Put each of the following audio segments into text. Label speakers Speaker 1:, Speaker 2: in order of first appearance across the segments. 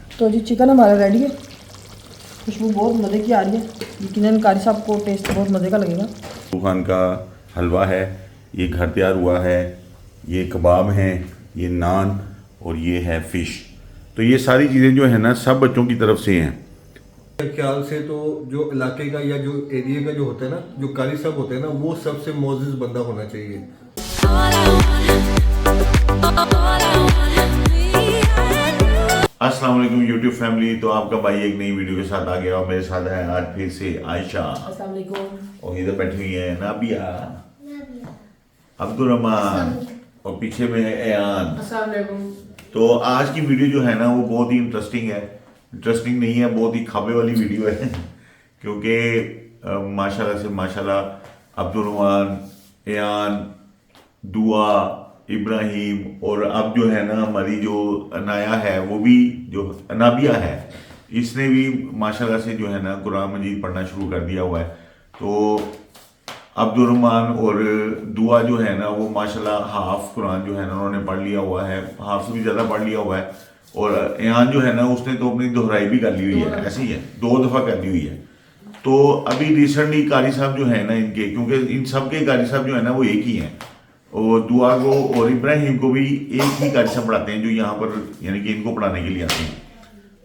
Speaker 1: तो जी चिकन हमारा रेडी है, खुशबू बहुत मज़े की आ रही है। यकीनन कारी साहब को टेस्ट बहुत मज़े का लगेगा।
Speaker 2: खान का हलवा है, ये घर तैयार हुआ है, ये कबाब हैं, ये नान और ये है फ़िश। तो ये सारी चीज़ें जो है ना सब बच्चों की तरफ से हैं।
Speaker 3: मेरे ख्याल से तो जो इलाके का या जो एरिया का जो होता है ना, जो कारी साहब होते हैं ना, वो सबसे मोअज़्ज़िज़ बंदा होना चाहिए।
Speaker 2: अस्सलाम वालेकुम यूट्यूब फैमिली। तो आपका भाई एक नई वीडियो के साथ आ गया और मेरे साथ है आज फिर से आयशा
Speaker 1: अस्सलाम वालेकुम।
Speaker 2: और इधर बैठी हुई है नाबिया, अब्दुल रहमान और पीछे में है ऐयान।
Speaker 1: अस्सलाम वालेकुम।
Speaker 2: तो आज की वीडियो जो है ना वो बहुत ही इंटरेस्टिंग है। इंटरेस्टिंग नहीं है, बहुत ही खाबे वाली वीडियो है क्योंकि माशाल्लाह से माशाल्लाह अब्दुल रहमान, ऐयान, दुआ, इब्राहिम और अब जो है ना हमारी जो अनाया है वो भी जो अनाबिया है, इसने भी माशाल्लाह से जो है ना कुरान मजीद पढ़ना शुरू कर दिया हुआ है। तो अब्दुल रहमान और दुआ जो है ना वो माशाल्लाह हाफ कुरान जो है ना उन्होंने पढ़ लिया हुआ है, हाफ से भी ज़्यादा पढ़ लिया हुआ है। और ऐयान जो है ना उसने तो अपनी दोहराई भी कर ली हुई है, ऐसी है 2 दफ़ा कर ली हुई है। तो अभी रिसेंटली कारी साहब जो है ना इनके, क्योंकि इन सब के कारी साहब जो है ना वो एक ही हैं, और दुआ को और इब्राहिम को भी एक ही कारी साहब पढ़ाते हैं जो यहाँ पर यानी कि इनको पढ़ाने के लिए आते हैं।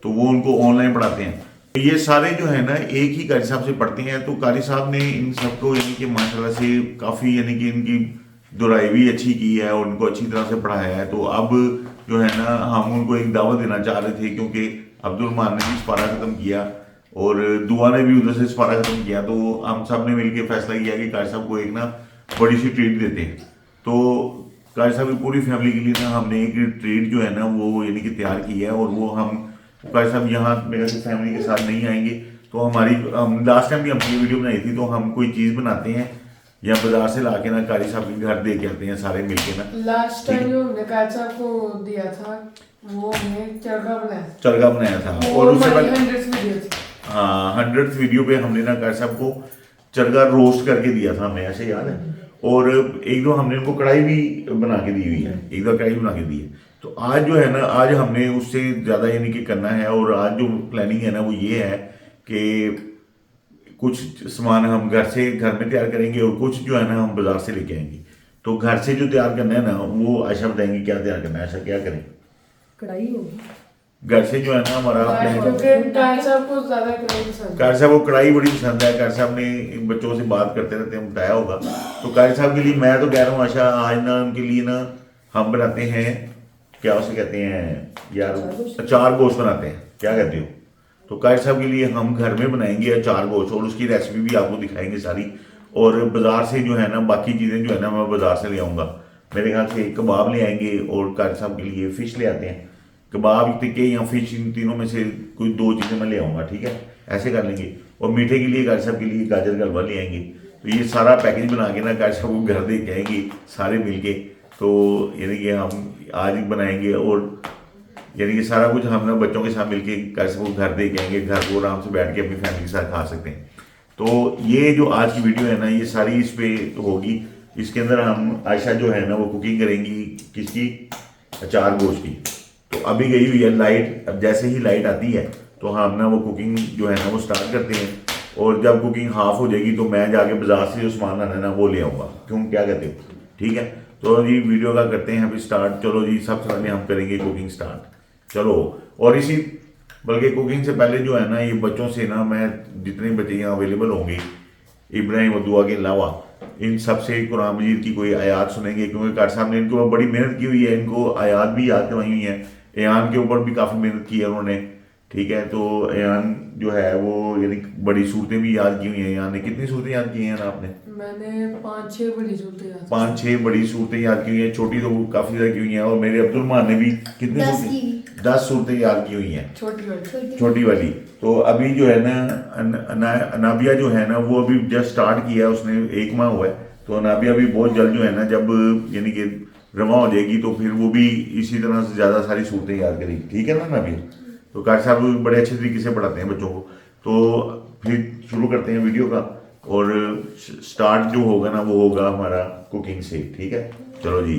Speaker 2: तो वो उनको ऑनलाइन पढ़ाते हैं। ये सारे जो है ना एक ही कारी साहब से पढ़ते हैं। तो कारी साहब ने इन सबको यानी कि माशाल्लाह से काफ़ी यानी कि इनकी दुराई भी अच्छी की है और उनको अच्छी तरह से पढ़ाया है। तो अब जो है ना हम उनको एक दावत देना चाह रहे थे, क्योंकि अब्दुल रहमान ने भी इस्पारा ख़त्म किया और दुआ ने भी उधर से इस्पारा ख़त्म किया। तो हम सब ने मिलकर फैसला किया कि कारी साहब को एक ना बड़ी सी ट्रीट देते हैं। तो कारी साहब की पूरी फैमिली के लिए ना हमने एक ट्रीट जो है ना वो यानी कि तैयार की है। और वो हम कारी साहब यहाँ मेरे से फैमिली के साथ नहीं आएंगे। तो हमारी लास्ट टाइम भी हमने ये वीडियो बनाई थी, तो हम कोई चीज़ बनाते हैं या बाजार से लाके ना कारी साहब के घर दे के आते हैं सारे मिलके ना।
Speaker 1: लास्ट टाइम जो हमने कारी साहब को दिया था वो हमने
Speaker 2: चरगा बनाया था और उससे पहले हाँ 100th वीडियो पे हमने ना कारी साहब को चरगा रोस्ट करके दिया था, हमें ऐसे याद है। और एक दो हमने उनको कढ़ाई भी बना के दी हुई है, एक दो कढ़ाई बना के दी है। तो आज जो है ना आज हमने उससे ज़्यादा यानी कि करना है। और आज जो प्लानिंग है ना वो ये है कि कुछ सामान हम घर में तैयार करेंगे और कुछ जो है ना हम बाजार से लेके आएंगे। तो घर से जो तैयार करना है ना वो आयशा बताएंगी क्या तैयार करना है। आयशा क्या करें?
Speaker 1: कढ़ाई होगी
Speaker 2: घर से जो है ना हमारा
Speaker 1: क्योंकि कारी साहब को ज़्यादा कढ़ाई पसंद है।
Speaker 2: कारी साहब को कढ़ाई बड़ी पसंद है। कारी साहब ने इन बच्चों से बात करते रहते हैं, बताया होगा। तो कारी साहब के लिए मैं तो कह रहा हूँ आशा आज ना उनके लिए ना हम बनाते हैं, क्या उसे कहते हैं यार, अचार गोश्त बनाते हैं, क्या कहते हो? तो कारी साहब के लिए हम घर में बनाएंगे अचार गोश्त और उसकी रेसिपी भी आपको दिखाएंगे सारी। और बाजार से जो है ना बाकी चीज़ें जो है ना मैं बाजार से ले आऊँगा। मेरे ख्याल से कबाब ले आएंगे और कारी साहब के लिए फ़िश ले आते हैं। कबाब, टिक्के या फिश, इन तीनों में से कोई 2 चीज़ें मैं ले आऊँगा, ठीक है? ऐसे कर लेंगे। और मीठे के लिए कारी साहब के लिए गाजर का हलवा ले आएंगे। तो ये सारा पैकेज बना के ना कारी साहब को घर दे के आएंगे सारे मिलके। तो यानी कि हम आज ही बनाएंगे और यानी कि सारा कुछ हम ना बच्चों के साथ मिलके कारी साहब को घर दे के आएंगे। घर को आराम से बैठ के अपनी फैमिली के साथ खा सकते हैं। तो ये जो आज की वीडियो है ना ये सारी इस पे होगी। इसके अंदर हम आयशा जो है ना वो कुकिंग करेंगी किसकी? अचार गोश्त की। तो अभी गई हुई है लाइट। अब जैसे ही लाइट आती है तो हम ना वो कुकिंग जो है ना वो स्टार्ट करते हैं। और जब कुकिंग हाफ हो जाएगी तो मैं जाके बाजार से जो सामान आना है ना वो ले आऊँगा। क्यों, क्या कहते हो? ठीक है। तो जी वीडियो का करते हैं अभी स्टार्ट। चलो जी, सबसे पहले हम करेंगे कुकिंग स्टार्ट। चलो। और इसी बल्कि कुकिंग से पहले जो है ना ये बच्चों से ना मैं जितने बच्चे यहाँ अवेलेबल होंगे इब्राहिम और दुआ के अलावा इन सब से कुरान मजीद की कोई आयात सुनेंगे, क्योंकि कारी साहब ने इनको बड़ी मेहनत की हुई है, इनको आयात भी याद करवाई हुई है। ऐयान के ऊपर भी काफ़ी मेहनत की है उन्होंने, ठीक है। तो ऐयान जो है वो यानी बड़ी सूरतें भी याद की हुई हैं। ऐयान ने कितनी सूरतें याद की हैं आपने?
Speaker 1: मैंने 5-6 बड़ी सूरतें याद
Speaker 2: 5-6 बड़ी सूरतें याद की हुई हैं। छोटी तो काफ़ी ज़्यादा की हुई हैं। और मेरे अब्दुल रहमान ने भी कितनी सूरतें? 10 सूरतें याद की हुई हैं, छोटी वाली। तो अभी जो है ना अनाबिया जो है ना वो अभी जस्ट स्टार्ट किया है, उसने 1 माह हुआ है। तो अनाबिया भी बहुत जल्द जो है ना जब यानी कि रवा हो जाएगी तो फिर वो भी इसी तरह से ज़्यादा सारी सूरतें याद करेगी, ठीक है ना अनाबिया? तो कारी साहब बड़े अच्छे तरीके से पढ़ाते हैं बच्चों को। तो फिर शुरू करते हैं वीडियो का। और स्टार्ट जो होगा ना वो होगा हमारा कुकिंग से, ठीक है? चलो जी।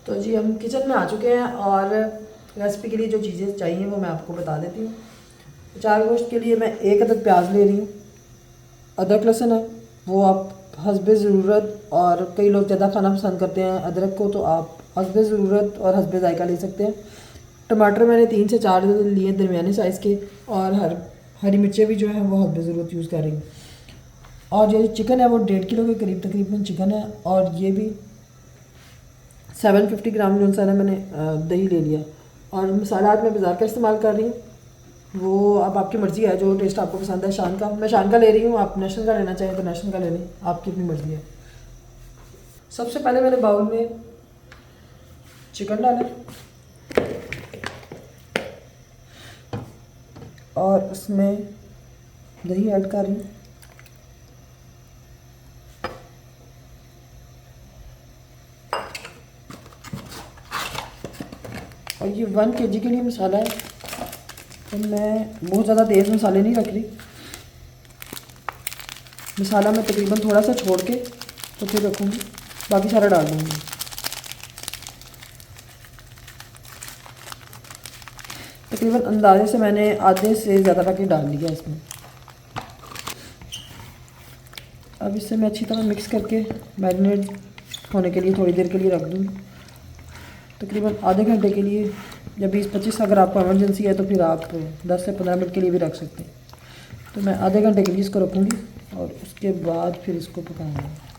Speaker 1: तो जी हम किचन में आ चुके हैं और रेसिपी के लिए जो चीज़ें चाहिए वो मैं आपको बता देती हूँ। अचार गोश्त के लिए मैं 1 अदद प्याज ले रही हूँ। अदरक लहसुन है वो आप हस्बे ज़रूरत, और कई लोग ज़्यादा खाना पसंद करते हैं अदरक को, तो आप हस्बे ज़रूरत और हस्बे जायका ले सकते हैं। टमाटर मैंने 3 से 4 लिए दरमियाने साइज़ के, और हरी मिर्चें भी जो है वो हस्बे ज़रूरत यूज़ कर रही हूँ। और जो चिकन है वो 1.5 किलो के करीब तकरीबन चिकन है, और ये भी 750 ग्राम जो है मैंने दही ले लिया। और मसाला आज मैं बाज़ार का इस्तेमाल कर रही हूँ, वो अब आपकी मर्ज़ी है, जो टेस्ट आपको पसंद है। शान का, मैं शान का ले रही हूँ, आप नेशनल का लेना चाहें तो नेशनल का ले लें, आपकी अपनी मर्ज़ी है। सबसे पहले मैंने बाउल में चिकन डाला और उसमें दही ऐड कर रही हूँ। और ये 1 kg के लिए मसाला है, तो मैं बहुत ज़्यादा तेज़ मसाले नहीं रख रही। मसाला मैं तकरीबन थोड़ा सा छोड़ के तो फिर रखूँगी, बाकी सारा डाल दूँगी। तकरीबन अंदाजे से मैंने आधे से ज़्यादा पैकेट डाल दिया इसमें। अब इससे मैं अच्छी तरह मिक्स करके मैरिनेट होने के लिए थोड़ी देर के लिए रख दूँगी, तकरीबन आधे घंटे के लिए या 20-25। अगर आपको इमरजेंसी है तो फिर आप 10 से 15 मिनट के लिए भी रख सकते हैं। तो मैं आधे घंटे के लिए इसको रखूँगी और उसके बाद फिर इसको पकाऊँगी।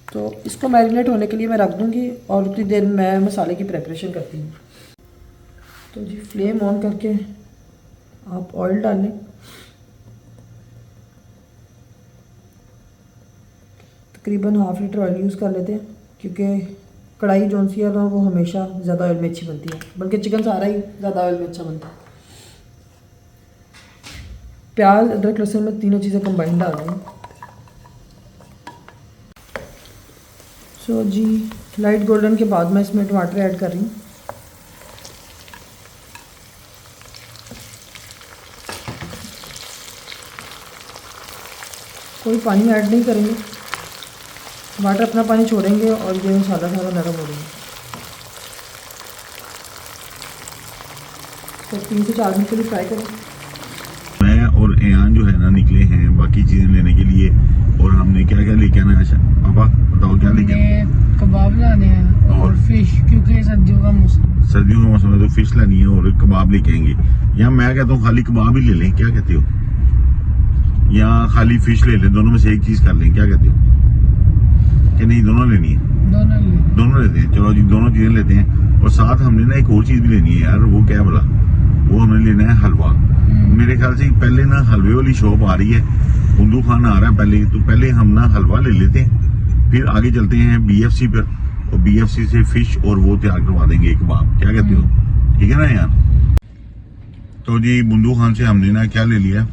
Speaker 1: तो इसको मैरिनेट होने के लिए मैं रख दूँगी और उतनी देर मैं मसाले की प्रिपरेशन करती हूँ। तो जी फ्लेम ऑन करके आप ऑयल डालें। तकरीबन ½ लीटर ऑयल यूज़ कर लेते हैं, क्योंकि कढ़ाई जो सी है ना वो हमेशा ज़्यादा ऑयल में अच्छी बनती है, बल्कि चिकन सारा ही ज़्यादा ऑयल में अच्छा बनता है। प्याज, अदरक, लहसुन में तीनों चीज़ें कंबाइन डाल रही हूँ। सो जी लाइट गोल्डन के बाद मैं इसमें टमाटर ऐड कर रही हूँ। कोई पानी ऐड नहीं करेंगे, टमाटर अपना पानी छोड़ेंगे और ये मसाला सारा नरम हो जाएगा। तो 3 से 4 मिनट के लिए फ्राई करें।
Speaker 2: मैं और एयान जो है ना निकले हैं बाकी चीज़ें लेने के लिए, और हमने क्या क्या लेके आना है? अच्छा पापा बताओ क्या लेके आना?
Speaker 4: कबाब लाने हैं और फिश, क्योंकि सर्दियों का मौसम
Speaker 2: है तो फिश लानी है और कबाब लेके आएंगे। या मैं कहता हूँ खाली कबाब ही ले लें, क्या कहते हो? या खाली फिश ले लें, दोनों में से एक चीज़ कर लें, क्या कहते हो? कि नहीं दोनों लेनी है? दोनों लेते हैं। चलो जी दोनों चीज़ें लेते हैं। और साथ हमने ना एक और चीज़ भी लेनी है यार, वो क्या बोला, वो हमने लेना है हलवा। मेरे ख्याल से पहले ना हलवे वाली शॉप आ रही है, बुंदू खान आ रहा है पहले, तो पहले हम ना हलवा ले लेते हैं, फिर आगे चलते हैं BFC पर, और BFC से फिश और वो तैयार करवा देंगे एक कबाब, क्या कहते हो? ठीक है ना यार? तो जी बुंदू खान से हमने ना क्या ले लिया,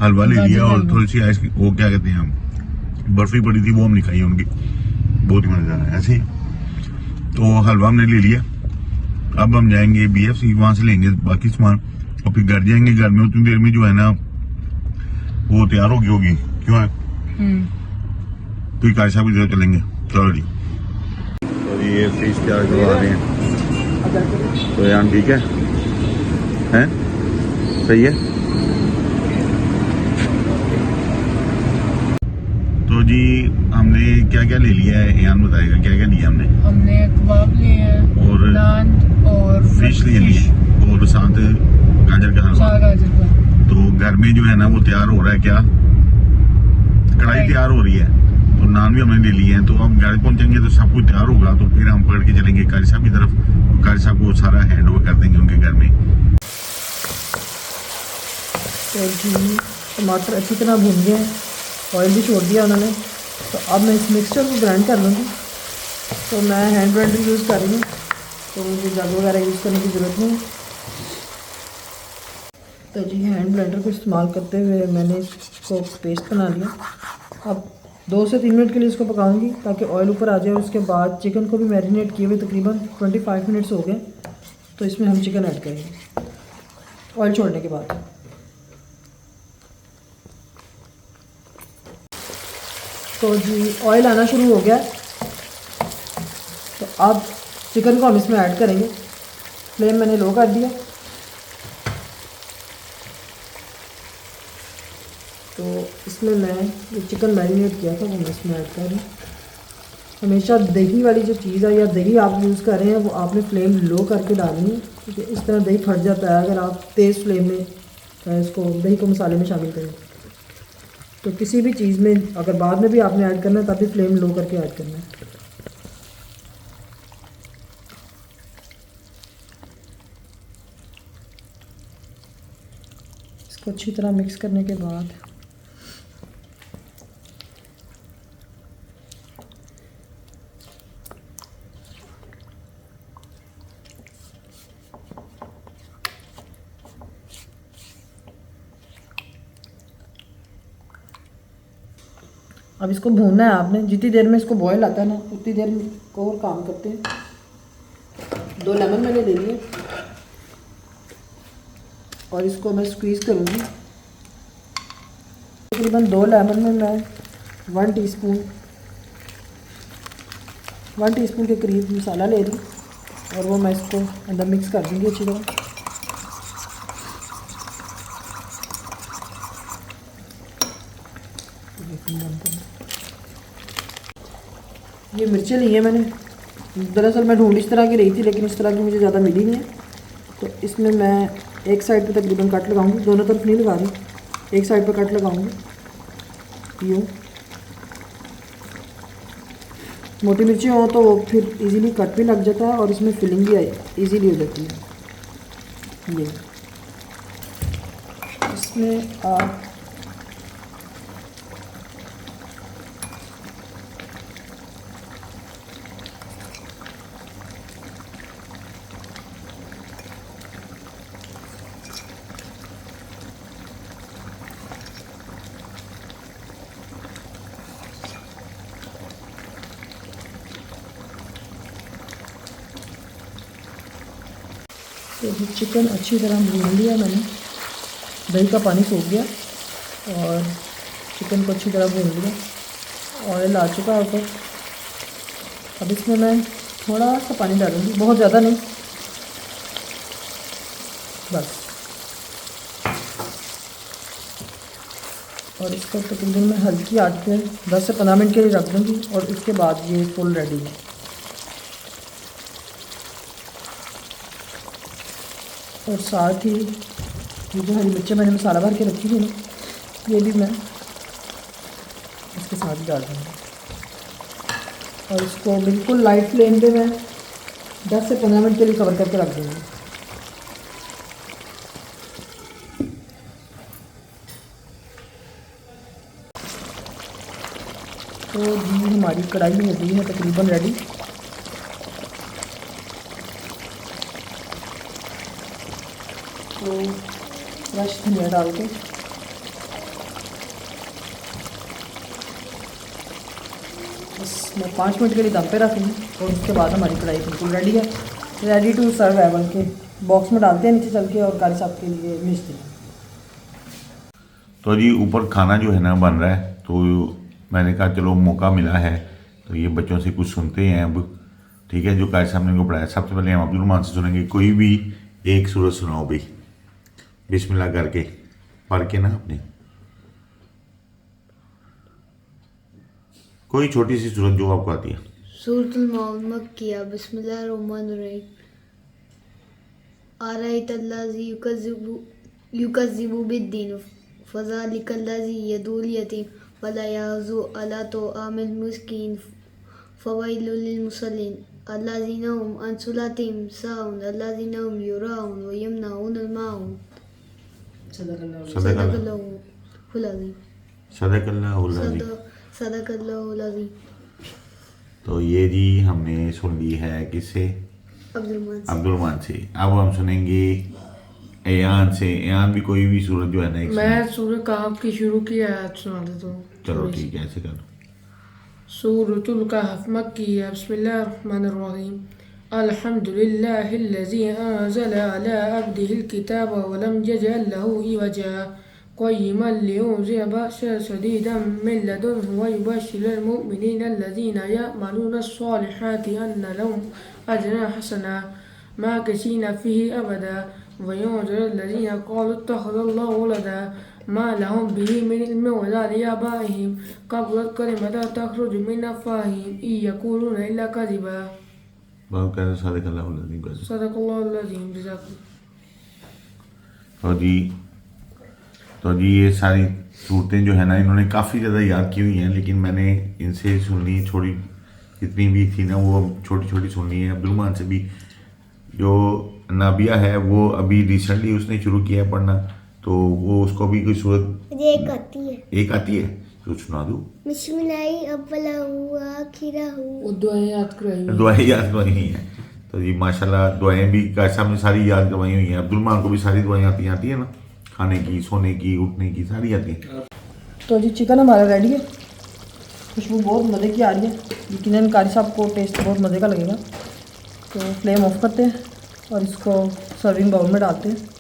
Speaker 2: हलवा ले लिया, और थोड़ी सी आइस, वो क्या कहते हैं हम, बर्फी पड़ी थी वो हमने खाई उनकी, बहुत ही मजेदार है ऐसे। तो हलवा हमने ले लिया। अब हम जाएंगे BFC, वहां से लेंगे बाकी सामान और फिर घर जाएंगे। घर में उतनी देर में जो है ना वो तैयार होगी क्यों है, फिर कारी साहब की तरफ चलेंगे। चलो जी। तो ये फिश तैयार करवा रहे हैं। तो यार ठीक है, हैं सही है। तो जी हमने क्या क्या ले लिया है, यान बताएगा क्या क्या लिया हमने?
Speaker 4: हमने कबाब लिए हैं
Speaker 2: और
Speaker 4: नान और
Speaker 2: फिश ले ली और साथ गाजर का हलवा। तो घर में जो है ना वो तैयार हो रहा है, क्या कढ़ाई तैयार हो रही है, तो नान भी हमने ले लिए हैं। तो अब घर पहुंचेंगे तो सब कुछ तैयार होगा, तो फिर हम पकड़ के चलेंगे कारी साहब की तरफ। कारी साहब को सारा हैंड ओवर कर देंगे उनके घर में।
Speaker 1: तो जी टमाटर अच्छी तरह भून गए, ऑयल भी छोड़ दिया उन्होंने। तो अब मैं इस मिक्सचर को ग्राइंड कर लूँगी। तो मैं हैंड ब्लेंडर यूज़ कर रही हूँ, तो मुझे जग वगैरह यूज़ करने की ज़रूरत नहीं। तो जी हैंड ब्लेंडर को इस्तेमाल करते हुए मैंने इसको पेस्ट बना लिया। अब 2 से 3 मिनट के लिए इसको पकाऊंगी ताकि ऑयल ऊपर आ जाए। और उसके बाद चिकन को भी मैरिनेट किए हुए तकरीबन 25 मिनट्स हो गए, तो इसमें हम चिकन ऐड करेंगे ऑयल छोड़ने के बाद। तो जी ऑयल आना शुरू हो गया, तो अब चिकन को हम इसमें ऐड करेंगे। फ्लेम मैंने लो कर दिया। तो इसमें मैं ये चिकन मैरिनेट किया था वो मैं इसमें ऐड कर रही हूँ। हमेशा दही वाली जो चीज़ है या दही आप यूज़ कर रहे हैं वो आपने फ्लेम लो करके डालनी है, क्योंकि इस तरह दही फट जाता है अगर आप तेज़ फ्लेम में इसको दही को मसाले में शामिल करें। तो किसी भी चीज़ में अगर बाद में भी आपने ऐड करना है तब भी फ्लेम लो करके ऐड करना है। इसको अच्छी तरह मिक्स करने के बाद अब इसको भूनना है आपने। जितनी देर में इसको बॉयल आता है ना उतनी देर में को और काम करते हैं। 2 लेमन मैंने ले लिए और इसको मैं स्क्वीज़ करूँगी। तकरीबन 2 लेमन में मैं 1 टीस्पून के करीब मसाला ले रही हूँ और वो मैं इसको अंदर मिक्स कर दूँगी अच्छी तरह। ये मिर्चें ली हैं मैंने, दरअसल मैं ढूंढ इस तरह की रही थी लेकिन इस तरह की मुझे ज़्यादा मिली नहीं है। तो इसमें मैं एक साइड पे तकरीबन कट लगाऊंगी, दोनों तरफ नहीं लगा रही, एक साइड पे कट लगाऊंगी। यूँ मोटी मिर्ची हो तो फिर इजीली कट भी लग जाता है और इसमें फिलिंग भी इजीली हो जाती है। ये इसमें आप तो चिकन अच्छी तरह भून लिया मैंने, दही का पानी सूख गया और चिकन को अच्छी तरह भून लिया। ऑयल आ चुका है ऊपर। अब इसमें मैं थोड़ा सा पानी डालूंगी, बहुत ज़्यादा नहीं, बस। और इसको तकरीबन मैं हल्की आंच पे 10 से 15 मिनट के लिए रख दूँगी और उसके बाद ये फुल रेडी है। और साथ ही ये जो हरी मिर्चें मैंने मसाला भर के रखी थी ना, ये भी मैं इसके साथ ही डाल दूँगी और इसको बिल्कुल लाइट फ्लेम पे मैं 10 से 15 मिनट के लिए कवर करके रख दूँगी। तो जी हमारी कढ़ाई हो गई है तकरीबन रेडी। तो फ्रेश धनिया डाल के बस मैं 5 मिनट के लिए दम पे रखूँगी और उसके बाद हमारी कढ़ाई बिल्कुल रेडी है, रेडी टू सर्व है। बन के बॉक्स में डालते हैं नीचे चल के और कारी साहब के लिए भेजते हैं।
Speaker 2: तो जी ऊपर खाना जो है ना बन रहा है, तो मैंने कहा चलो मौका मिला है तो ये बच्चों से कुछ सुनते हैं अब। ठीक है, जो कारी साहब ने इनको पढ़ाया। सबसे पहले हम अब्दुल रहमान से सुनेंगे, कोई भी एक सूरत सुनाओ भाई, बिस्मिल्लाह करके पढ़ के ना अपनी कोई छोटी सी सूरत जो आपको आती है।
Speaker 5: सूरतुल माउन मक्किया। बिस्मिल्लाहिर्रहमानिर्रहीम। अराइतल्लज़ी युकज़्ज़िबु बिद्दीन फ़ज़ालिकल्लज़ी यदुल यतीम वला यहज़्ज़ु अला तआमिल मिस्कीन फ़वैलुल लिलमुसल्लीन अल्लज़ीना हुम अन सलातिहिम साहून अल्लज़ीना हुम युराऊन व यमनऊनल माऊन। सदक़ल्लाहुल अज़ीम।
Speaker 2: तो ये जी हमने सुन ली है किससे? अब्दुल रहमान से। अब हम सुनेंगे एयान से। एयान भी कोई भी सूरत जो है ना,
Speaker 4: मैं सूरह कहफ की शुरू की आयत सुना देता हूँ।
Speaker 2: चलो ठीक है, ऐसे करो।
Speaker 4: सूरतुल कहफ मक्किया बिस्मिल्लाहिर्रहमानिर्रहीम अल्हम्दुलिल्लाहिल्लज़ी अंज़ला अला अब्दिहिल किताब व लम यजअल लहू इवजा क़य्यिमन लियुनज़िरा बअसन शदीदन मिन लदुन्हु व युबश्शिरल मुमिनीना अल्लज़ीना यअमलूनस सालिहाति अन्ना लहुम अजरन हसना माकिसीना फ़ीही अबदा व युनज़िरल लज़ीना क़ालू इत्तख़ज़ल्लाहु वलदा मा लहुम बिही मिन इल्मिन वला लिआबाइहिम कबुरत कलिमतन तख़रुजु मिन अफ़वाहिहिम इन यक़ूलूना इल्ला कज़िबा।
Speaker 2: बाप कह रहे सदक़ल्लाहु
Speaker 4: सदक़ल्लाहुल अज़ीम। जज़ाकल्लाह।
Speaker 2: तो जी ये सारी सूरतें जो है ना इन्होंने काफ़ी ज़्यादा याद की हुई हैं, लेकिन मैंने इनसे सुन ली थोड़ी, जितनी भी थी ना वो छोटी छोटी सुन ली है। अब्दुलरहमान से भी, जो नाबिया है वो अभी रिसेंटली उसने शुरू किया है पढ़ना, तो वो उसको भी कोई सूरत
Speaker 5: एक आती है।
Speaker 2: एक आती है तो सुना दूँ।
Speaker 5: बिस्मिल्लाहि अव्वलहु आखिरहु।
Speaker 4: वो दुआएं याद कराई
Speaker 2: दुआएं याद करवाई हुई हैं। तो जी माशाल्लाह दुआएं भी कारी साहब ने सारी याद करवाई हुई हैं। अब्दुलरहमान को भी सारी दुआएं आती हैं ना, खाने की, सोने की, उठने की, सारी आती हैं।
Speaker 1: तो जी चिकन हमारा रेडी है, खुशबू बहुत मज़े की आ रही है, यकीनन कारी साहब को टेस्ट बहुत मज़े का लगेगा। तो फ्लेम ऑफ करते हैं और इसको सर्विंग बाउल में डालते हैं।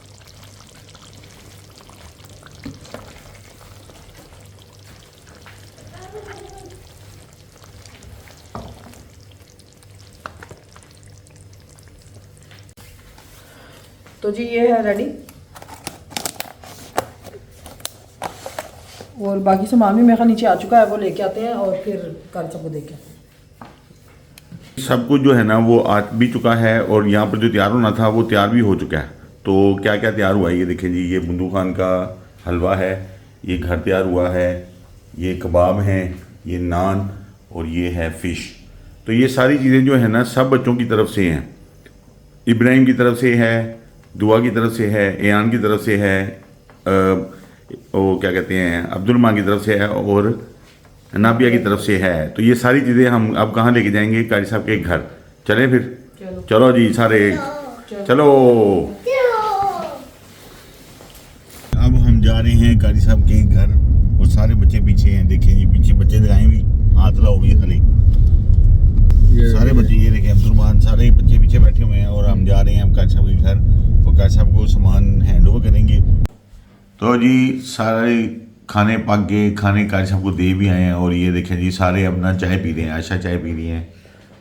Speaker 1: तो जी ये है रेडी, और बाकी सामान भी मेरे ख्याल नीचे आ चुका है, वो लेके आते हैं और फिर कारी साहब को देखें।
Speaker 2: सब कुछ जो है ना वो आ भी चुका है, और यहाँ पर जो तैयार होना था वो तैयार भी हो चुका है। तो क्या क्या तैयार हुआ है ये देखिए जी, ये बुंदू खान का हलवा है, ये घर तैयार हुआ है, ये कबाब हैं, ये नान, और ये है फ़िश। तो ये सारी चीज़ें जो है ना सब बच्चों की तरफ से हैं। इब्राहिम की तरफ से है, दुआ की तरफ से है, एयान की तरफ से है, वो क्या कहते हैं अब्दुलरहमान की तरफ से है, और नाबिया की तरफ से है। तो ये सारी चीज़ें हम अब कहाँ लेके जाएंगे? कारी साहब के घर। चलें फिर? चलो जी सारे चलो। अब हम जा रहे हैं कारी साहब के घर, और सारे बच्चे पीछे हैं। देखें जी पीछे बच्चे दिखाएं भी, हाथ लाओ भी सारे बच्चे, ये देखें अब्दुलरहमान, सारे बच्चे पीछे बैठे हुए हैं। और हम जा रहे हैं अब कारी साहब के घर, और कारी साहब को सामान हैंड ओवर करेंगे। तो जी सारे खाने पक गए, खाने कारी साहब को दे भी आए हैं। और ये देखें जी सारे अपना चाय पी रहे हैं। आयशा चाय पी रही हैं,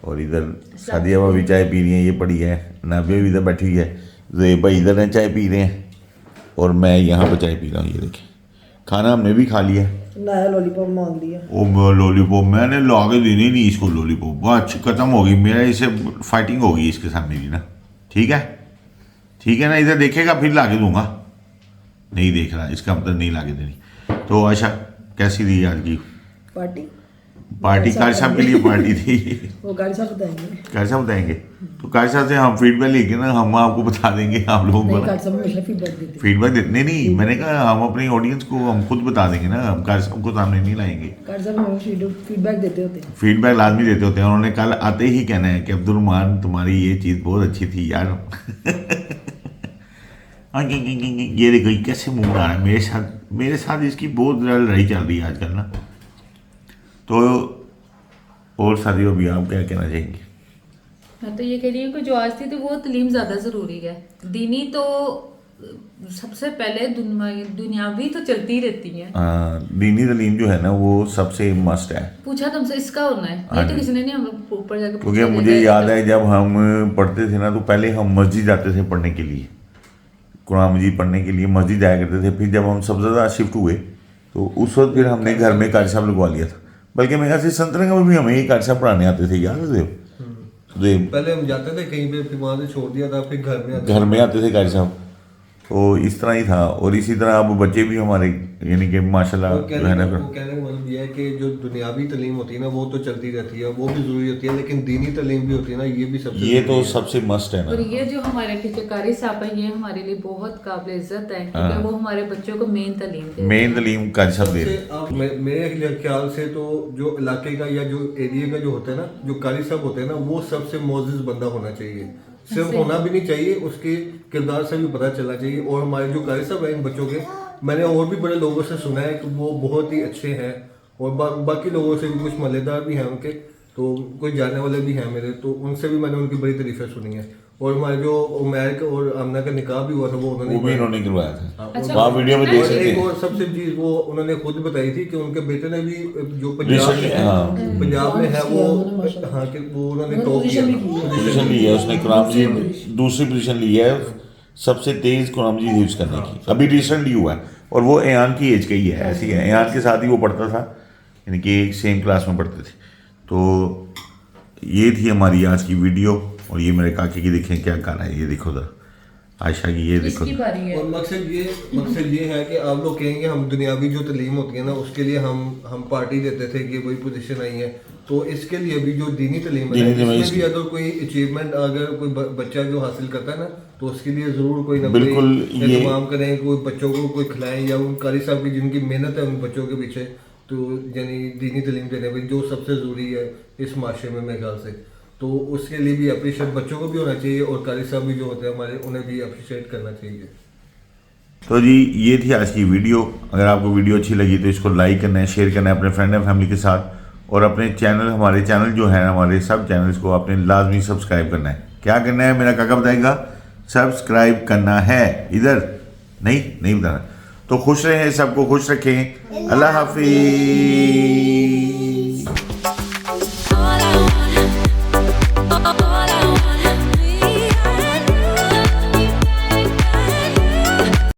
Speaker 2: और इधर सादिया भी चाय पी रही हैं, ये पड़ी है। नाबिया भी इधर बैठी हुई है, ज़ेबा इधर है चाय पी रहे हैं, और मैं यहाँ पर चाय पी रहा हूँ। ये देखें खाना हमने भी खा लिया।
Speaker 1: नया लॉलीपॉप मांग लिया।
Speaker 2: वो लॉलीपॉप मैंने ला के देनी नहीं इसको, लॉलीपॉप अच्छी ख़त्म हो गई, मेरा इसे फाइटिंग हो गई इसके साथ मेरी ना। ठीक है ना, इधर देखेगा फिर ला के दूँगा। नहीं देख रहा, इसका मतलब नहीं ला के देनी। तो अच्छा कैसी रही आज की पार्टी? कारी साहब के लिए पार्टी थी।
Speaker 1: वो कारी साहब
Speaker 2: बताएंगे। तो कारी साहब से हम फीडबैक लेके ना हम आपको बता देंगे। आप लोगों को फीडबैक देते नहीं, मैंने कहा हम अपनी ऑडियंस को हम खुद बता देंगे ना, हम कारी साहब को सामने नहीं लाएंगे।
Speaker 1: फीडबैक देते होते हैं,
Speaker 2: फीडबैक लाजमी देते होते हैं। उन्होंने कल आते ही कहना है कि अब्दुलरहमान तुम्हारी ये चीज़ बहुत अच्छी थी यार। ये देखो कैसे मुंह बना रहा है मेरे साथ इसकी बहुत लड़ाई चल रही है आजकल ना। तो और साथियों भी आप क्या कहना चाहेंगे?
Speaker 6: मैं तो ये कह रही हूँ कि जो आज थी तो वो तलीम ज़्यादा ज़रूरी है। दीनी तो सबसे पहले, दुनियावी तो चलती रहती है।
Speaker 2: दीनी तलीम जो है ना वो सबसे मस्ट है।
Speaker 6: पूछा तुमसे इसका होना है, ये तो किसी ने नहीं, हम लोग ऊपर जाकर
Speaker 2: क्योंकि मुझे याद है जब हम पढ़ते थे ना, तो पहले हम मस्जिद जाते थे पढ़ने के लिए, कुरान मजीद पढ़ने के लिए मस्जिद जाया करते थे। फिर जब हम सब ज़्यादा शिफ्ट हुए तो उस वक्त फिर हमने घर में कारी साहब लगवा लिया था। बल्कि मेरे ख्याल से संतरंगा में भी हमें ही कारी साहब पढ़ाने आते थे, याद है?
Speaker 3: पहले हम जाते थे कहीं पे, फिर वहाँ से छोड़ दिया था, फिर
Speaker 2: घर में आते थे कारी साहब। तो इस तरह ही था। और इसी तरह अब बच्चे भी हमारे यानी कि माशाल्लाह जो है ना,
Speaker 3: कहने का मतलब यह है कि जो दुनियावी तालीम होती है ना वो तो चलती रहती है, वो भी ज़रूरी होती है, लेकिन दीनी तालीम भी होती है ना, ये भी सबसे,
Speaker 2: ये तो सबसे मस्ट है ना।
Speaker 6: और ये जो हमारे पीछे कारी साहब है, ये हमारे लिए बहुत काबिल इज्जत है, क्योंकि वो हमारे बच्चों को मेन तालीम कारी
Speaker 2: साहब दे रहे।
Speaker 3: मेरे ख्याल से तो जो इलाके का या जो एरिया का जो होता है ना, जो कारी साहब होते हैं ना, वो सबसे मोअज़्ज़िज़ बंदा होना चाहिए। सिर्फ होना भी नहीं चाहिए, उसके किरदार से भी पता चलना चाहिए। और हमारे जो कारी साहब हैं इन बच्चों के, मैंने और भी बड़े लोगों से सुना है कि वो बहुत ही अच्छे हैं, और बाकी लोगों से भी कुछ मलेदार भी हैं उनके, तो कुछ जानने वाले भी हैं मेरे, तो उनसे भी मैंने उनकी बड़ी तारीफें सुनी है। और हमारे जो उमैर और आमना का निकाह भी हुआ था वो
Speaker 2: वो भी इन्होंने करवाया था।
Speaker 3: हाँ,
Speaker 6: अच्छा,
Speaker 2: वहाँ वीडियो में देख
Speaker 3: और
Speaker 2: सकते
Speaker 3: एक
Speaker 2: हैं।
Speaker 3: और सबसे चीज वो उन्होंने खुद बताई थी कि उनके बेटे ने भी जो पंजाब
Speaker 2: Recently,
Speaker 3: में है,
Speaker 2: हाँ।
Speaker 3: पंजाब में है वो,
Speaker 1: उन्होंने माशाल्लाह।
Speaker 3: हाँ कि वो उन्होंने
Speaker 1: उन्होंने
Speaker 3: टॉप किया
Speaker 1: पोजीशन भी की है।
Speaker 2: पोजीशन ली है उसने, कुरान जी दूसरी पोजीशन ली है सबसे तेज कुरान जी यूज करने की। अभी रिसेंटली हुआ है और वो एयान की एज का ही है, ऐसी है। एयान के साथ ही वो पढ़ता था, यानी कि सेम क्लास में पढ़ते थे। तो ये थी हमारी आज की वीडियो। और ये मेरे काके की देखें क्या कर रहा है, ये देखो जरा आयशा की, ये देखो।
Speaker 6: इसकी बारी है।
Speaker 3: और मकसद ये है कि आप लोग कहेंगे हम दुनियावी जो तालीम होती है ना उसके लिए हम पार्टी देते थे कि वही पोजीशन आई है, तो इसके लिए भी जो दीनी तालीम है
Speaker 2: दीनी तालीम
Speaker 3: इसमें भी अगर कोई अचीवमेंट अगर कोई बच्चा जो हासिल करता है ना तो उसके लिए ज़रूर कोई ना कोई
Speaker 2: बिल्कुल ये-
Speaker 3: इंतजाम करें, कोई बच्चों को कोई खिलाएं, या उन कारी साहब की जिनकी मेहनत है उन बच्चों के पीछे, तो यानी दीनी तालीम देने में जो सबसे ज़रूरी है इस माशरे में मेरे ख्याल से, तो उसके लिए भी अप्रिशिएट बच्चों को भी होना चाहिए और कारी साहब भी जो होते हैं हमारे उन्हें भी अप्रिशिएट करना चाहिए।
Speaker 2: तो जी ये थी आज की वीडियो। अगर आपको वीडियो अच्छी लगी तो इसको लाइक करना है, शेयर करना है अपने फ्रेंड एंड फैमिली के साथ, और अपने चैनल, हमारे चैनल जो है हमारे सब चैनल्स को आपने लाजमी सब्सक्राइब करना है। क्या करना है मेरा काका बताएगा, सब्सक्राइब करना है, इधर नहीं बताना। तो खुश रहें, सबको खुश रखें। अल्लाह हाफिज़।